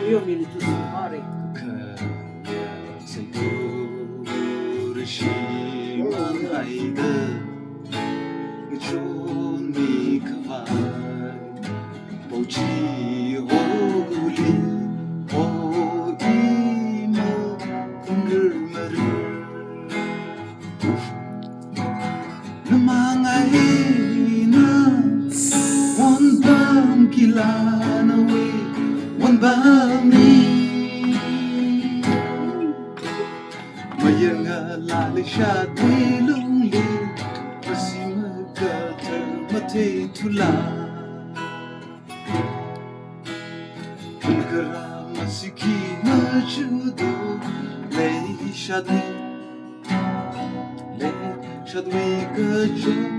Io mi tu mare. One bami Mayanga lali shati lungli Masima kata mate tula Unkara masiki majudu Le shadwi ka